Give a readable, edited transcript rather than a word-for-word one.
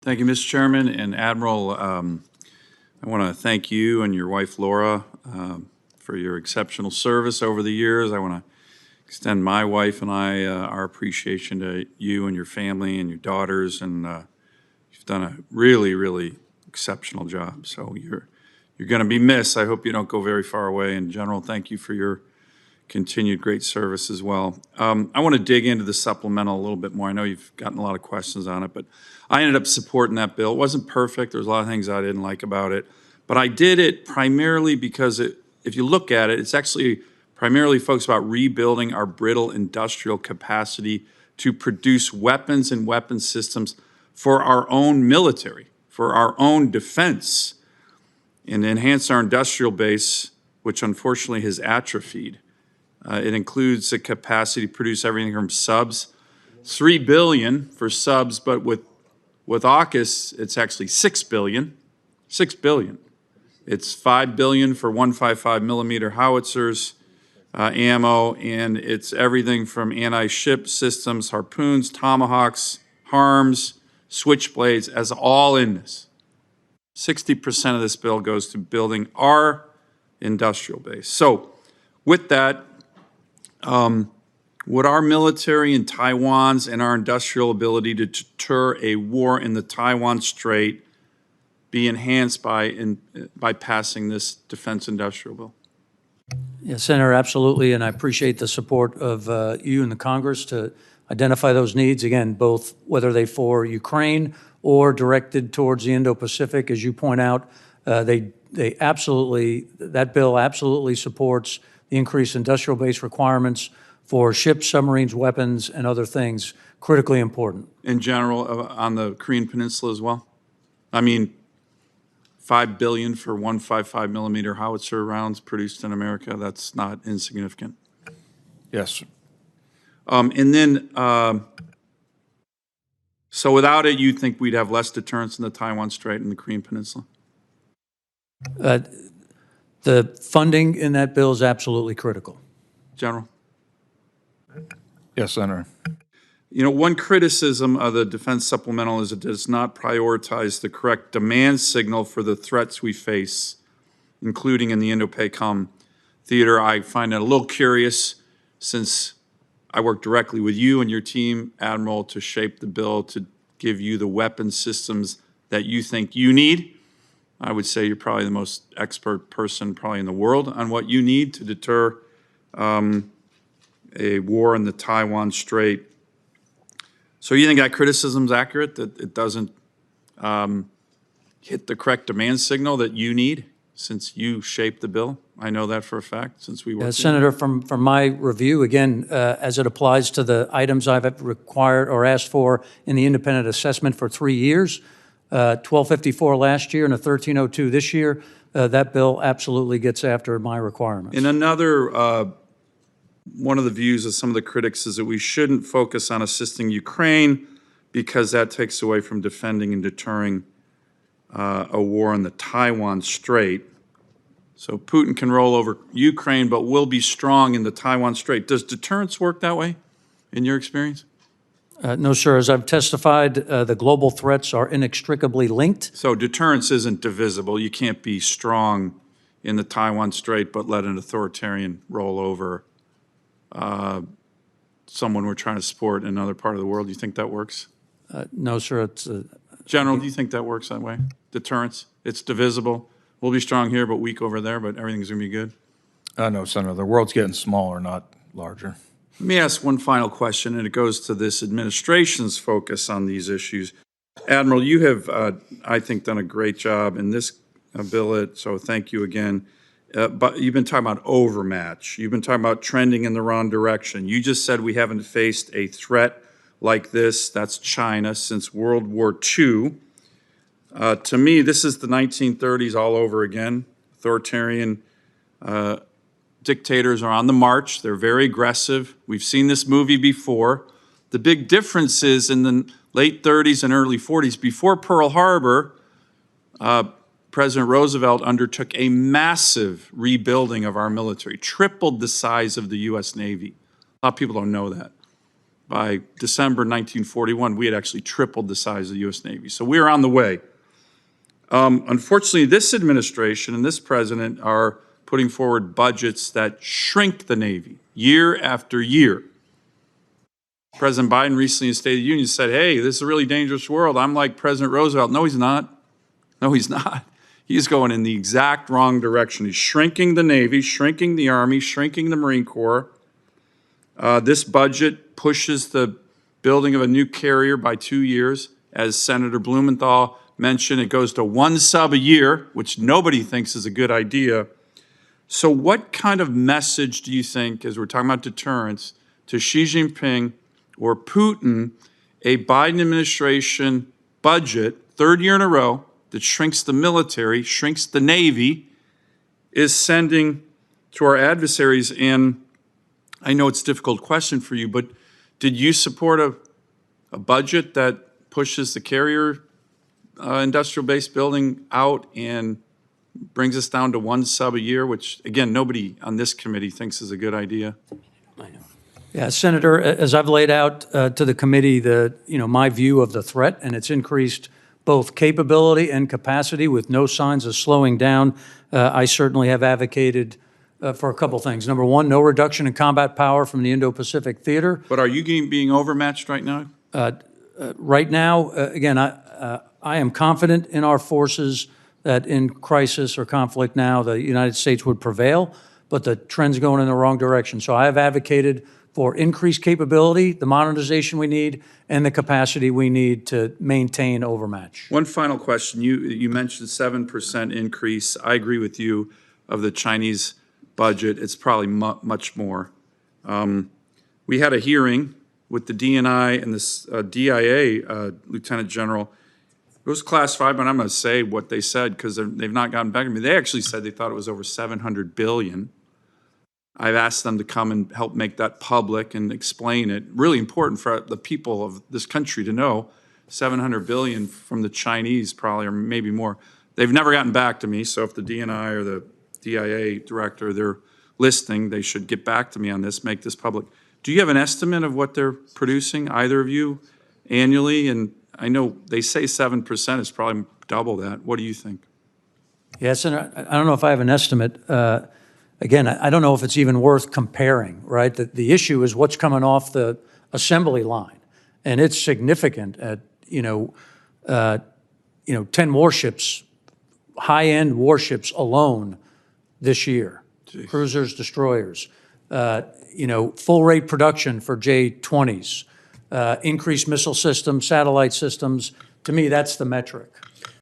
Thank you, Mr. Chairman. And Admiral, I want to thank you and your wife, Laura, for your exceptional service over the years. I want to extend my wife and I our appreciation to you and your family and your daughters. And you've done a really, really exceptional job. So you're going to be missed. I hope you don't go very far away. And General, thank you for your continued great service as well. I want to dig into the supplemental a little bit more. I know you've gotten a lot of questions on it, but I ended up supporting that bill. It wasn't perfect. There's a lot of things I didn't like about it, but I did it primarily because if you look at it, it's actually primarily focused about rebuilding our brittle industrial capacity to produce weapons and weapon systems for our own military, for our own defense, and enhance our industrial base, which unfortunately has atrophied. It includes the capacity to produce everything from subs, $3 billion for subs, but with AUKUS, it's actually $6 billion. $6 billion. It's $5 billion for 155 millimeter howitzers, ammo, and it's everything from anti-ship systems, harpoons, tomahawks, harms, switchblades, as all in this. 60% of this bill goes to building our industrial base. So with that, would our military in Taiwan's and our industrial ability to deter a war in the Taiwan Strait be enhanced by passing this defense industrial bill? Yes, Senator, absolutely, and I appreciate the support of you and the Congress to identify those needs, again, both whether they for Ukraine or directed towards the Indo-Pacific. As you point out, they absolutely, that bill absolutely supports the increased industrial base requirements for ships, submarines, weapons, and other things, critically important. In general, on the Korean Peninsula as well? I mean, $5 billion for 155 millimeter howitzer rounds produced in America, that's not insignificant. Yes. And then, so without it, you think we'd have less deterrence in the Taiwan Strait and the Korean Peninsula? The funding in that bill is absolutely critical. General? Yes, Senator. You know, one criticism of the defense supplemental is it does not prioritize the correct demand signal for the threats we face, including in the Indo-PACOM theater. I find it a little curious since I work directly with you and your team, Admiral, to shape the bill to give you the weapon systems that you think you need. I would say you're probably the most expert person probably in the world on what you need to deter a war in the Taiwan Strait. So you think that criticism is accurate, that it doesn't hit the correct demand signal that you need since you shaped the bill? I know that for a fact since we worked. Senator, from my review, again, as it applies to the items I've required or asked for in the independent assessment for 3 years, 1254 last year and a 1302 this year, that bill absolutely gets after my requirements. And another one of the views of some of the critics is that we shouldn't focus on assisting Ukraine because that takes away from defending and deterring a war in the Taiwan Strait. So Putin can roll over Ukraine, but will be strong in the Taiwan Strait. Does deterrence work that way, in your experience? No, sir. As I've testified, the global threats are inextricably linked. So deterrence isn't divisible. You can't be strong in the Taiwan Strait but let an authoritarian roll over someone we're trying to support in another part of the world. Do you think that works? No, sir. It's General, do you think that works that way? Deterrence, it's divisible. We'll be strong here but weak over there, but everything's going to be good? No, Senator. The world's getting smaller, not larger. Let me ask one final question, and it goes to this administration's focus on these issues. Admiral, you have, I think, done a great job in this bill, so thank you again. But you've been talking about overmatch. You've been talking about trending in the wrong direction. You just said we haven't faced a threat like this, that's China, since World War II. To me, this is the 1930s all over again. Authoritarian dictators are on the march. They're very aggressive. We've seen this movie before. The big difference is in the late 30s and early 40s, before Pearl Harbor, President Roosevelt undertook a massive rebuilding of our military, tripled the size of the U.S. Navy. A lot of people don't know that. by December 1941, we had actually tripled the size of the U.S. Navy. So we are on the way. Unfortunately, this administration and this president are putting forward budgets that shrink the Navy year after year. President Biden recently in the State of the Union said, hey, this is a really dangerous world. I'm like President Roosevelt. No, he's not. No, he's not. He's going in the exact wrong direction. He's shrinking the Navy, shrinking the Army, shrinking the Marine Corps. This budget pushes the building of a new carrier by 2 years. As Senator Blumenthal mentioned, it goes to 1 sub a year, which nobody thinks is a good idea. So what kind of message do you think, as we're talking about deterrence, to Xi Jinping or Putin, a Biden administration budget, third year in a row, that shrinks the military, shrinks the Navy, is sending to our adversaries? And I know it's a difficult question for you, but did you support a budget that pushes the carrier industrial base building out and brings us down to 1 sub a year, which, again, nobody on this committee thinks is a good idea? Yeah, Senator, as I've laid out to the committee, my view of the threat, and it's increased both capability and capacity with no signs of slowing down. I certainly have advocated for a couple things. Number one, no reduction in combat power from the Indo-Pacific theater. But are you being overmatched right now? Right now, again, I am confident in our forces that in crisis or conflict now, the United States would prevail, but the trend's going in the wrong direction. So I have advocated for increased capability, the modernization we need, and the capacity we need to maintain overmatch. One final question. You mentioned 7% increase. I agree with you of the Chinese budget. It's probably much more. We had a hearing with the DNI and the DIA Lieutenant General. It was classified, but I'm going to say what they said because they've not gotten back to me. They actually said they thought it was over $700 billion. I've asked them to come and help make that public and explain it. Really important for the people of this country to know. $700 billion from the Chinese probably, or maybe more. They've never gotten back to me, so if the DNI or the DIA director, they're listening, they should get back to me on this, make this public. Do you have an estimate of what they're producing, either of you, annually? And I know they say 7% is probably double that. What do you think? Yes, and I don't know if I have an estimate. Again, I don't know if it's even worth comparing, right? The issue is what's coming off the assembly line, and it's significant at 10 warships, high-end warships alone this year. Jeez. Cruisers, destroyers, full rate production for J-20s, increased missile systems, satellite systems. To me, that's the metric.